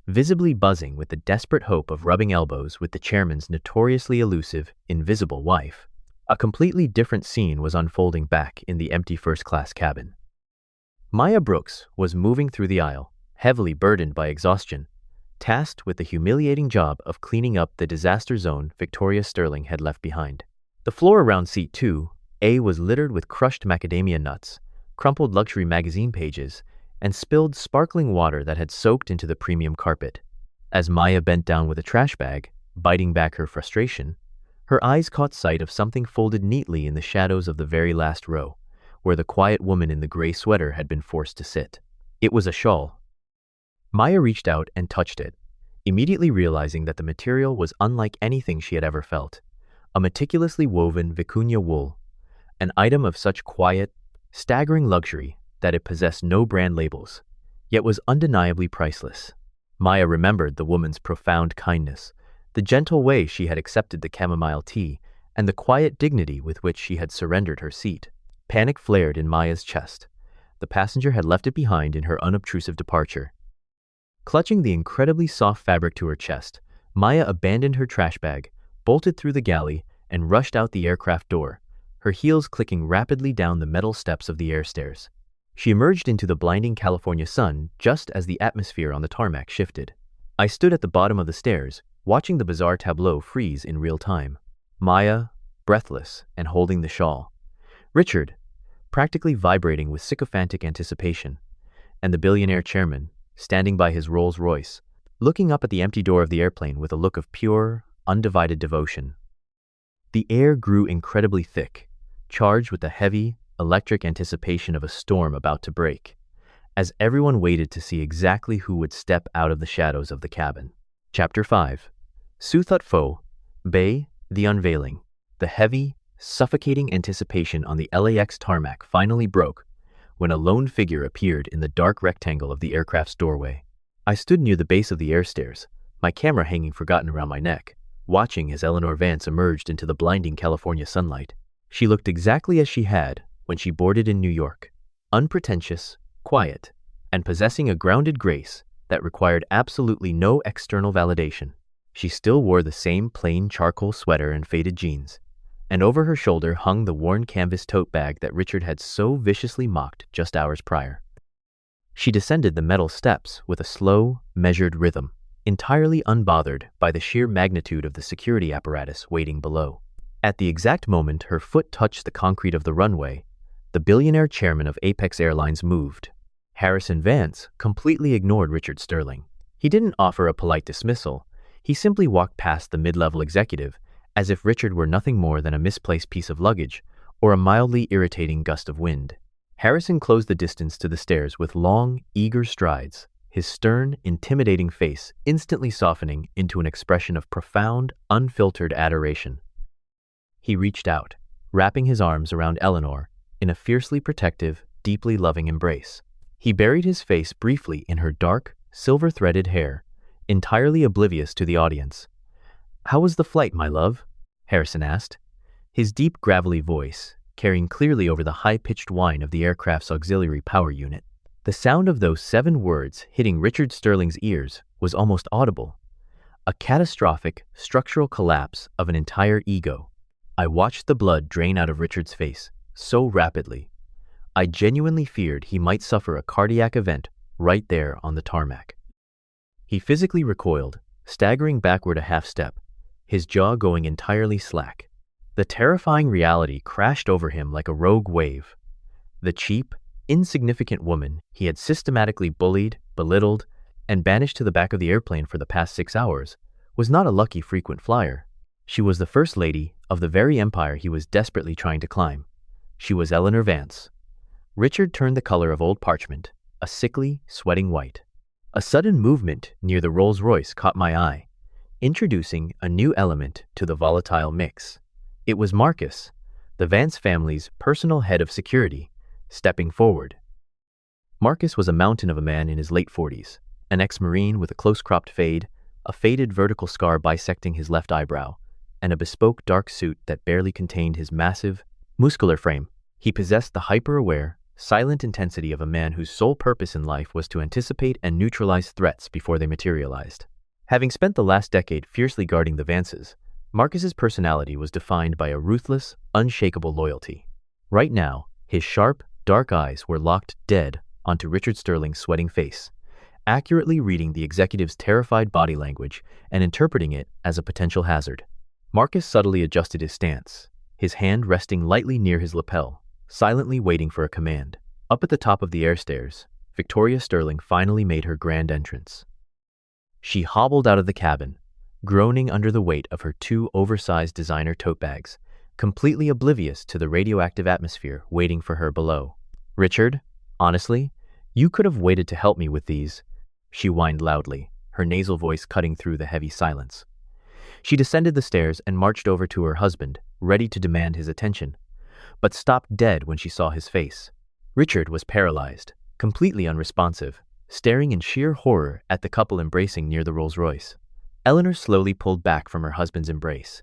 visibly buzzing with the desperate hope of rubbing elbows with the chairman's notoriously elusive, invisible wife, a completely different scene was unfolding back in the empty first-class cabin. Maya Brooks was moving through the aisle, heavily burdened by exhaustion, tasked with the humiliating job of cleaning up the disaster zone Victoria Sterling had left behind. The floor around seat 2A was littered with crushed macadamia nuts, crumpled luxury magazine pages, and spilled sparkling water that had soaked into the premium carpet. As Maya bent down with a trash bag, biting back her frustration, her eyes caught sight of something folded neatly in the shadows of the very last row, where the quiet woman in the gray sweater had been forced to sit. It was a shawl. Maya reached out and touched it, immediately realizing that the material was unlike anything she had ever felt. A meticulously woven vicuña wool, an item of such quiet, staggering luxury that it possessed no brand labels, yet was undeniably priceless. Maya remembered the woman's profound kindness, the gentle way she had accepted the chamomile tea, and the quiet dignity with which she had surrendered her seat. Panic flared in Maya's chest. The passenger had left it behind in her unobtrusive departure. Clutching the incredibly soft fabric to her chest, Maya abandoned her trash bag, bolted through the galley, and rushed out the aircraft door, her heels clicking rapidly down the metal steps of the air stairs. She emerged into the blinding California sun just as the atmosphere on the tarmac shifted. I stood at the bottom of the stairs, watching the bizarre tableau freeze in real time. Maya, breathless and holding the shawl. Richard, practically vibrating with sycophantic anticipation. And the billionaire chairman, standing by his Rolls Royce, looking up at the empty door of the airplane with a look of pure, undivided devotion. The air grew incredibly thick, charged with the heavy, electric anticipation of a storm about to break, as everyone waited to see exactly who would step out of the shadows of the cabin. Chapter 5. Suthut Pho, Bay, The Unveiling. The heavy, suffocating anticipation on the LAX tarmac finally broke when a lone figure appeared in the dark rectangle of the aircraft's doorway. I stood near the base of the air stairs, my camera hanging forgotten around my neck, watching as Eleanor Vance emerged into the blinding California sunlight. She looked exactly as she had when she boarded in New York, unpretentious, quiet, and possessing a grounded grace that required absolutely no external validation. She still wore the same plain charcoal sweater and faded jeans, and over her shoulder hung the worn canvas tote bag that Richard had so viciously mocked just hours prior. She descended the metal steps with a slow, measured rhythm, entirely unbothered by the sheer magnitude of the security apparatus waiting below. At the exact moment her foot touched the concrete of the runway, the billionaire chairman of Apex Airlines moved. Harrison Vance completely ignored Richard Sterling. He didn't offer a polite dismissal. He simply walked past the mid-level executive as if Richard were nothing more than a misplaced piece of luggage or a mildly irritating gust of wind. Harrison closed the distance to the stairs with long, eager strides, his stern, intimidating face instantly softening into an expression of profound, unfiltered adoration. He reached out, wrapping his arms around Eleanor in a fiercely protective, deeply loving embrace. He buried his face briefly in her dark, silver-threaded hair, entirely oblivious to the audience. "How was the flight, my love?" Harrison asked, his deep, gravelly voice carrying clearly over the high-pitched whine of the aircraft's auxiliary power unit. The sound of those 7 words hitting Richard Sterling's ears was almost audible, a catastrophic, structural collapse of an entire ego. I watched the blood drain out of Richard's face so rapidly. I genuinely feared he might suffer a cardiac event right there on the tarmac. He physically recoiled, staggering backward a half-step, his jaw going entirely slack. The terrifying reality crashed over him like a rogue wave. The cheap, insignificant woman he had systematically bullied, belittled, and banished to the back of the airplane for the past 6 hours was not a lucky frequent flyer. She was the first lady of the very empire he was desperately trying to climb. She was Eleanor Vance. Richard turned the color of old parchment, a sickly, sweating white. A sudden movement near the Rolls-Royce caught my eye, introducing a new element to the volatile mix. It was Marcus, the Vance family's personal head of security, stepping forward. Marcus was a mountain of a man in his late 40s, an ex-Marine with a close-cropped fade, a faded vertical scar bisecting his left eyebrow, and a bespoke dark suit that barely contained his massive, muscular frame. He possessed the hyper-aware, silent intensity of a man whose sole purpose in life was to anticipate and neutralize threats before they materialized. Having spent the last decade fiercely guarding the Vances, Marcus's personality was defined by a ruthless, unshakable loyalty. Right now, his sharp, dark eyes were locked dead onto Richard Sterling's sweating face, accurately reading the executive's terrified body language and interpreting it as a potential hazard. Marcus subtly adjusted his stance, his hand resting lightly near his lapel, silently waiting for a command. Up at the top of the air stairs, Victoria Sterling finally made her grand entrance. She hobbled out of the cabin, groaning under the weight of her 2 oversized designer tote bags, completely oblivious to the radioactive atmosphere waiting for her below. "Richard, honestly, you could have waited to help me with these," she whined loudly, her nasal voice cutting through the heavy silence. She descended the stairs and marched over to her husband, ready to demand his attention, but stopped dead when she saw his face. Richard was paralyzed, completely unresponsive, staring in sheer horror at the couple embracing near the Rolls-Royce. Eleanor slowly pulled back from her husband's embrace.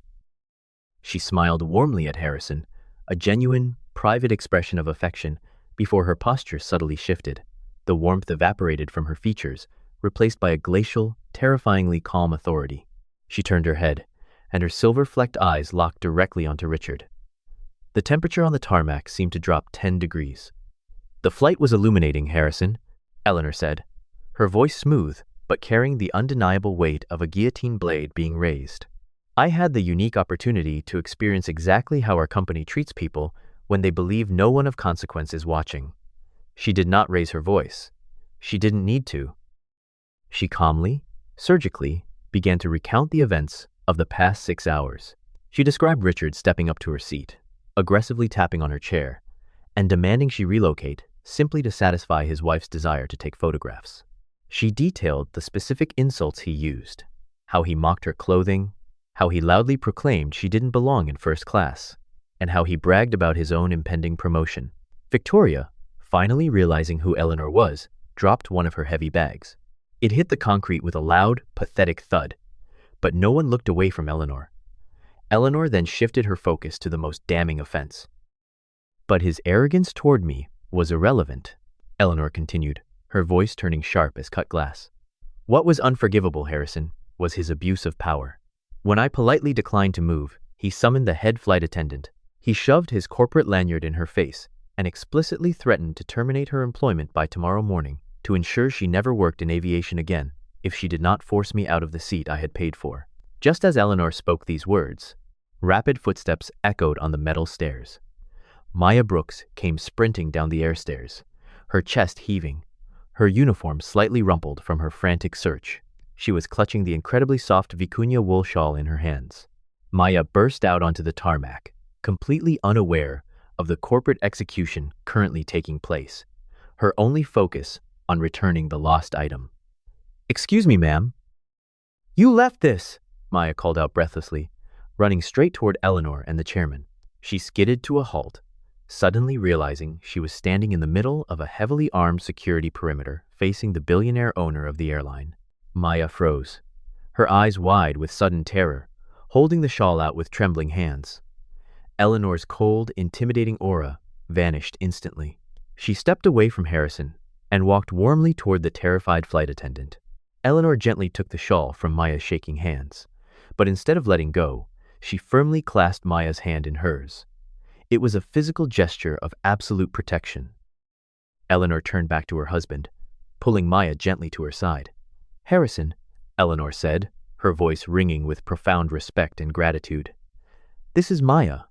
She smiled warmly at Harrison, a genuine, private expression of affection, before her posture subtly shifted. The warmth evaporated from her features, replaced by a glacial, terrifyingly calm authority. She turned her head, and her silver-flecked eyes locked directly onto Richard. The temperature on the tarmac seemed to drop 10 degrees. "The flight was illuminating, Harrison," Eleanor said, her voice smooth, but carrying the undeniable weight of a guillotine blade being raised. "I had the unique opportunity to experience exactly how our company treats people when they believe no one of consequence is watching." She did not raise her voice. She didn't need to. She calmly, surgically, began to recount the events of the past 6 hours. She described Richard stepping up to her seat, aggressively tapping on her chair, and demanding she relocate simply to satisfy his wife's desire to take photographs. She detailed the specific insults he used, how he mocked her clothing, how he loudly proclaimed she didn't belong in first class, and how he bragged about his own impending promotion. Victoria, finally realizing who Eleanor was, dropped one of her heavy bags. It hit the concrete with a loud, pathetic thud, but no one looked away from Eleanor. Eleanor then shifted her focus to the most damning offense. "But his arrogance toward me was irrelevant," Eleanor continued, her voice turning sharp as cut glass. "What was unforgivable, Harrison, was his abuse of power. When I politely declined to move, he summoned the head flight attendant. He shoved his corporate lanyard in her face and explicitly threatened to terminate her employment by tomorrow morning. to ensure she never worked in aviation again if she did not force me out of the seat I had paid for. Just as Eleanor spoke these words, rapid footsteps echoed on the metal stairs. Maya Brooks came sprinting down the air stairs, her chest heaving, her uniform slightly rumpled from her frantic search. She was clutching the incredibly soft vicuña wool shawl in her hands. Maya burst out onto the tarmac, completely unaware of the corporate execution currently taking place, her only focus on returning the lost item. "Excuse me, ma'am." "You left this," Maya called out breathlessly, running straight toward Eleanor and the chairman. She skidded to a halt, suddenly realizing she was standing in the middle of a heavily armed security perimeter facing the billionaire owner of the airline. Maya froze, her eyes wide with sudden terror, holding the shawl out with trembling hands. Eleanor's cold, intimidating aura vanished instantly. She stepped away from Harrison and walked warmly toward the terrified flight attendant. Eleanor gently took the shawl from Maya's shaking hands, but instead of letting go, she firmly clasped Maya's hand in hers. It was a physical gesture of absolute protection. Eleanor turned back to her husband, pulling Maya gently to her side. "Harrison," Eleanor said, her voice ringing with profound respect and gratitude. "This is Maya.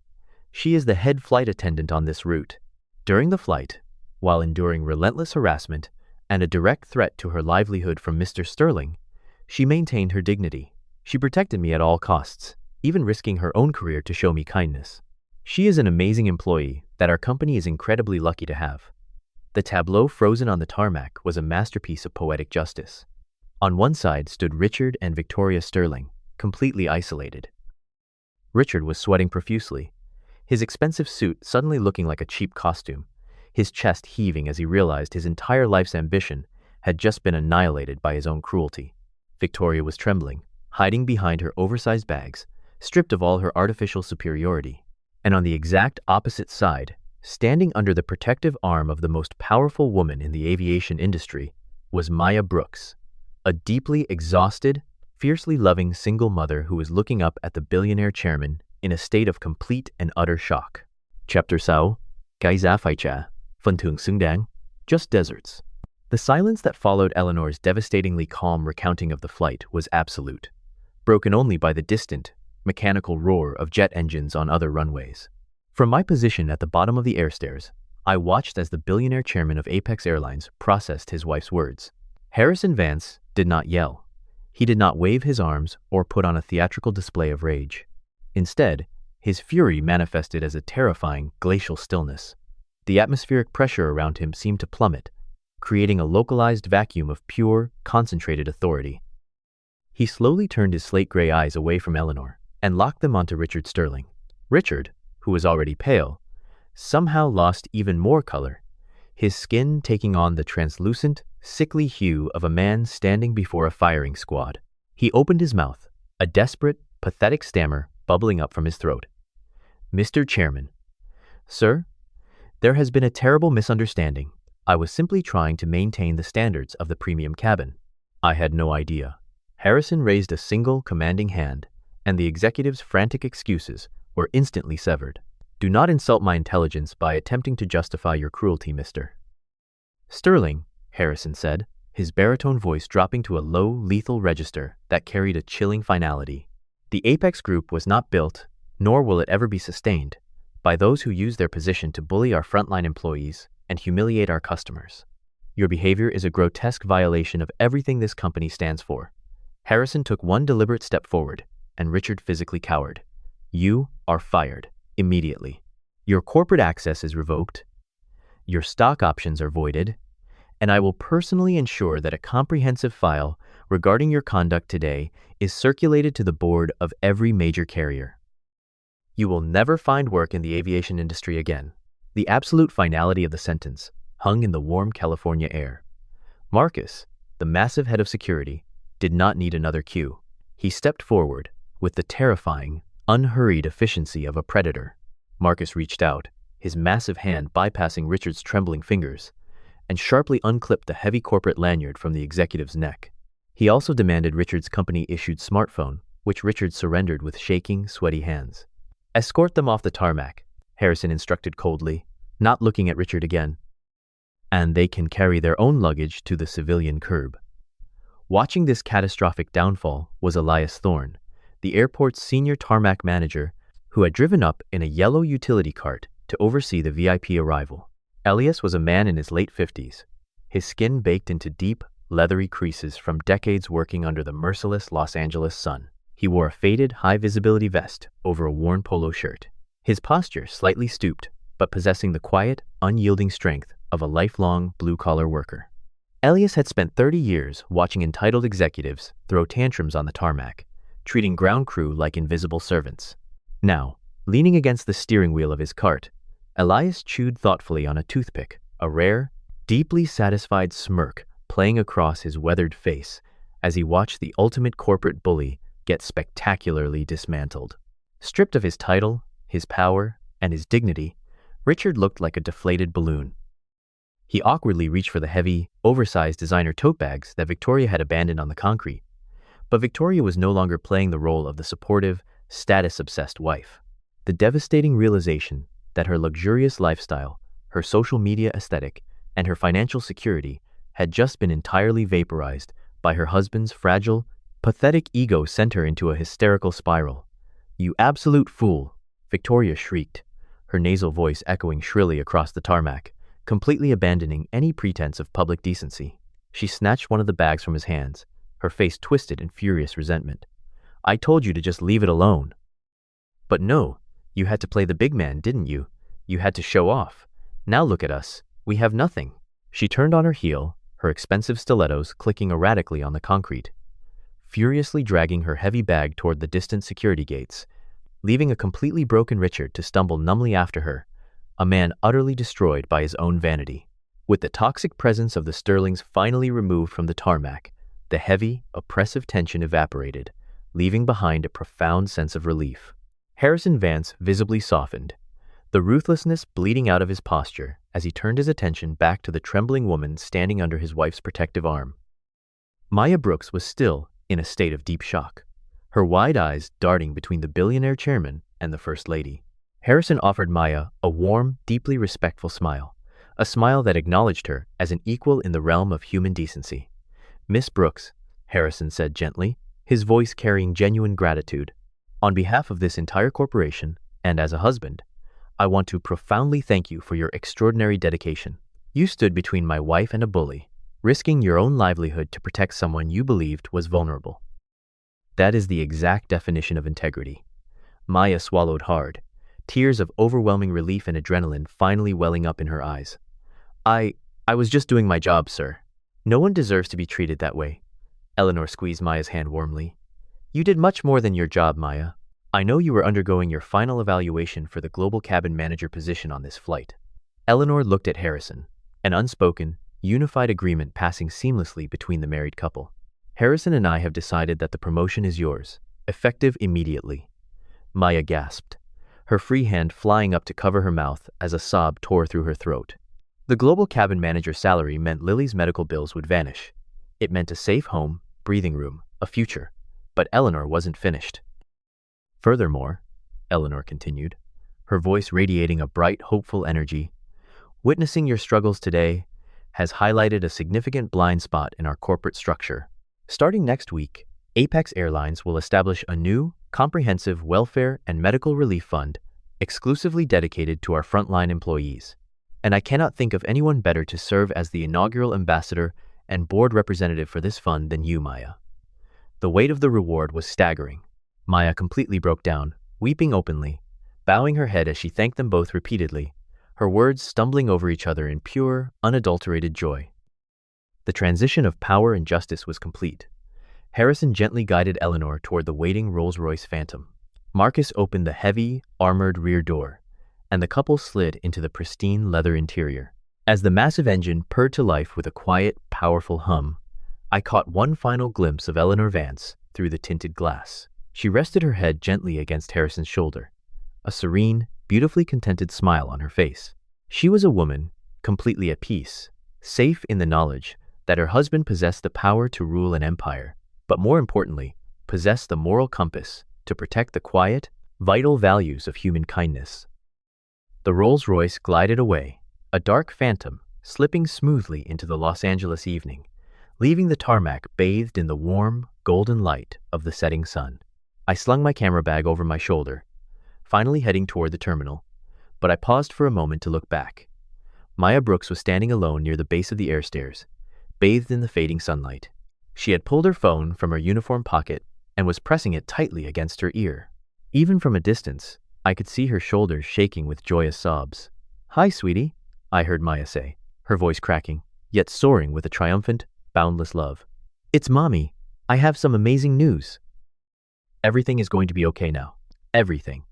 She is the head flight attendant on this route. During the flight, while enduring relentless harassment and a direct threat to her livelihood from Mr. Sterling, she maintained her dignity. She protected me at all costs, even risking her own career to show me kindness. She is an amazing employee that our company is incredibly lucky to have." The tableau frozen on the tarmac was a masterpiece of poetic justice. On one side stood Richard and Victoria Sterling, completely isolated. Richard was sweating profusely, his expensive suit suddenly looking like a cheap costume, his chest heaving as he realized his entire life's ambition had just been annihilated by his own cruelty. Victoria was trembling, hiding behind her oversized bags, stripped of all her artificial superiority. And on the exact opposite side, standing under the protective arm of the most powerful woman in the aviation industry, was Maya Brooks, a deeply exhausted, fiercely loving single mother who was looking up at the billionaire chairman in a state of complete and utter shock. Chapter 6, Gai Za Fai Cha, Fun Tung Sung Dang, Just Deserts. The silence that followed Eleanor's devastatingly calm recounting of the flight was absolute, broken only by the distant, mechanical roar of jet engines on other runways. From my position at the bottom of the air stairs, I watched as the billionaire chairman of Apex Airlines processed his wife's words. Harrison Vance did not yell. He did not wave his arms or put on a theatrical display of rage. Instead, his fury manifested as a terrifying, glacial stillness. The atmospheric pressure around him seemed to plummet, creating a localized vacuum of pure, concentrated authority. He slowly turned his slate-gray eyes away from Eleanor and locked them onto Richard Sterling. Richard, who was already pale, somehow lost even more color, his skin taking on the translucent, sickly hue of a man standing before a firing squad. He opened his mouth, a desperate, pathetic stammer bubbling up from his throat. "Mr. Chairman, sir, there has been a terrible misunderstanding. I was simply trying to maintain the standards of the premium cabin. I had no idea." Harrison raised a single commanding hand, and the executive's frantic excuses were instantly severed. "Do not insult my intelligence by attempting to justify your cruelty, Mr. Sterling," Harrison said, his baritone voice dropping to a low, lethal register that carried a chilling finality. "The Apex Group was not built, nor will it ever be sustained, by those who use their position to bully our frontline employees and humiliate our customers. Your behavior is a grotesque violation of everything this company stands for." Harrison took one deliberate step forward, and Richard physically cowered. "You are fired, immediately. Your corporate access is revoked, your stock options are voided, and I will personally ensure that a comprehensive file regarding your conduct today is circulated to the board of every major carrier. You will never find work in the aviation industry again." The absolute finality of the sentence hung in the warm California air. Marcus, the massive head of security, did not need another cue. He stepped forward with the terrifying, unhurried efficiency of a predator. Marcus reached out, his massive hand bypassing Richard's trembling fingers, and sharply unclipped the heavy corporate lanyard from the executive's neck. He also demanded Richard's company-issued smartphone, which Richard surrendered with shaking, sweaty hands. "Escort them off the tarmac," Harrison instructed coldly, not looking at Richard again. and they can carry their own luggage to the civilian curb. Watching this catastrophic downfall was Elias Thorne, the airport's senior tarmac manager, who had driven up in a yellow utility cart to oversee the VIP arrival. Elias was a man in his late 50s, his skin baked into deep, leathery creases from decades working under the merciless Los Angeles sun. He wore a faded, high-visibility vest over a worn polo shirt, his posture slightly stooped, but possessing the quiet, unyielding strength of a lifelong blue-collar worker. Elias had spent 30 years watching entitled executives throw tantrums on the tarmac, treating ground crew like invisible servants. Now, leaning against the steering wheel of his cart, Elias chewed thoughtfully on a toothpick, a rare, deeply satisfied smirk playing across his weathered face as he watched the ultimate corporate bully get spectacularly dismantled. Stripped of his title, his power, and his dignity, Richard looked like a deflated balloon. He awkwardly reached for the heavy, oversized designer tote bags that Victoria had abandoned on the concrete. But Victoria was no longer playing the role of the supportive, status-obsessed wife. The devastating realization that her luxurious lifestyle, her social media aesthetic, and her financial security had just been entirely vaporized by her husband's fragile, pathetic ego sent her into a hysterical spiral. "You absolute fool!" Victoria shrieked, her nasal voice echoing shrilly across the tarmac, completely abandoning any pretense of public decency. She snatched one of the bags from his hands, her face twisted in furious resentment. "I told you to just leave it alone." "But no, you had to play the big man, didn't you? You had to show off. Now look at us. We have nothing." She turned on her heel, her expensive stilettos clicking erratically on the concrete, furiously dragging her heavy bag toward the distant security gates, leaving a completely broken Richard to stumble numbly after her, a man utterly destroyed by his own vanity. With the toxic presence of the Sterlings finally removed from the tarmac, the heavy, oppressive tension evaporated, leaving behind a profound sense of relief. Harrison Vance visibly softened, the ruthlessness bleeding out of his posture as he turned his attention back to the trembling woman standing under his wife's protective arm. Maya Brooks was still in a state of deep shock, her wide eyes darting between the billionaire chairman and the First Lady. Harrison offered Maya a warm, deeply respectful smile, a smile that acknowledged her as an equal in the realm of human decency. "Miss Brooks," Harrison said gently, his voice carrying genuine gratitude, "on behalf of this entire corporation, and as a husband, I want to profoundly thank you for your extraordinary dedication. You stood between my wife and a bully, risking your own livelihood to protect someone you believed was vulnerable." That is the exact definition of integrity. Maya swallowed hard, tears of overwhelming relief and adrenaline finally welling up in her eyes. I was just doing my job, sir." "No one deserves to be treated that way." Eleanor squeezed Maya's hand warmly. "You did much more than your job, Maya. I know you were undergoing your final evaluation for the global cabin manager position on this flight." Eleanor looked at Harrison, an unspoken, unified agreement passing seamlessly between the married couple. "Harrison and I have decided that the promotion is yours, effective immediately." Maya gasped, her free hand flying up to cover her mouth as a sob tore through her throat. The global cabin manager salary meant Lily's medical bills would vanish. It meant a safe home, breathing room, a future. But Eleanor wasn't finished. "Furthermore," Eleanor continued, her voice radiating a bright, hopeful energy, "witnessing your struggles today has highlighted a significant blind spot in our corporate structure. Starting next week, Apex Airlines will establish a new, comprehensive welfare and medical relief fund exclusively dedicated to our frontline employees. And I cannot think of anyone better to serve as the inaugural ambassador and board representative for this fund than you, Maya." The weight of the reward was staggering. Maya completely broke down, weeping openly, bowing her head as she thanked them both repeatedly, her words stumbling over each other in pure, unadulterated joy. The transition of power and justice was complete. Harrison gently guided Eleanor toward the waiting Rolls-Royce Phantom. Marcus opened the heavy, armored rear door, and the couple slid into the pristine leather interior. As the massive engine purred to life with a quiet, powerful hum, I caught one final glimpse of Eleanor Vance through the tinted glass. She rested her head gently against Harrison's shoulder, a serene, beautifully contented smile on her face. She was a woman, completely at peace, safe in the knowledge that her husband possessed the power to rule an empire, but more importantly, possessed the moral compass to protect the quiet, vital values of human kindness. The Rolls-Royce glided away, a dark phantom slipping smoothly into the Los Angeles evening, leaving the tarmac bathed in the warm, golden light of the setting sun. I slung my camera bag over my shoulder, finally heading toward the terminal, but I paused for a moment to look back. Maya Brooks was standing alone near the base of the air stairs, bathed in the fading sunlight. She had pulled her phone from her uniform pocket and was pressing it tightly against her ear. Even from a distance, I could see her shoulders shaking with joyous sobs. "Hi, sweetie," I heard Maya say, her voice cracking, yet soaring with a triumphant, boundless love. "It's Mommy. I have some amazing news. Everything is going to be okay now. Everything."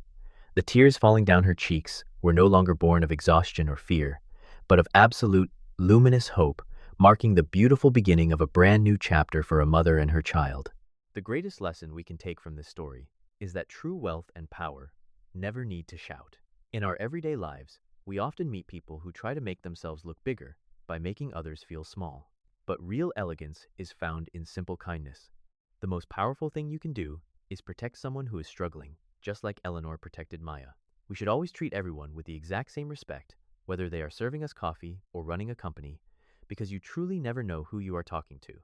The tears falling down her cheeks were no longer born of exhaustion or fear, but of absolute, luminous hope, marking the beautiful beginning of a brand new chapter for a mother and her child. The greatest lesson we can take from this story is that true wealth and power never need to shout. In our everyday lives, we often meet people who try to make themselves look bigger by making others feel small. But real elegance is found in simple kindness. The most powerful thing you can do is protect someone who is struggling, just like Eleanor protected Maya. We should always treat everyone with the exact same respect, whether they are serving us coffee or running a company, because you truly never know who you are talking to.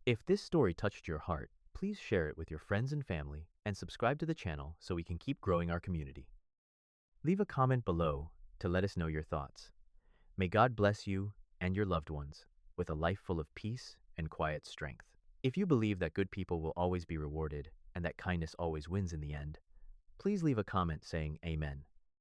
If this story touched your heart, please share it with your friends and family and subscribe to the channel so we can keep growing our community. Leave a comment below to let us know your thoughts. May God bless you and your loved ones with a life full of peace and quiet strength. If you believe that good people will always be rewarded and that kindness always wins in the end, please leave a comment saying Amen.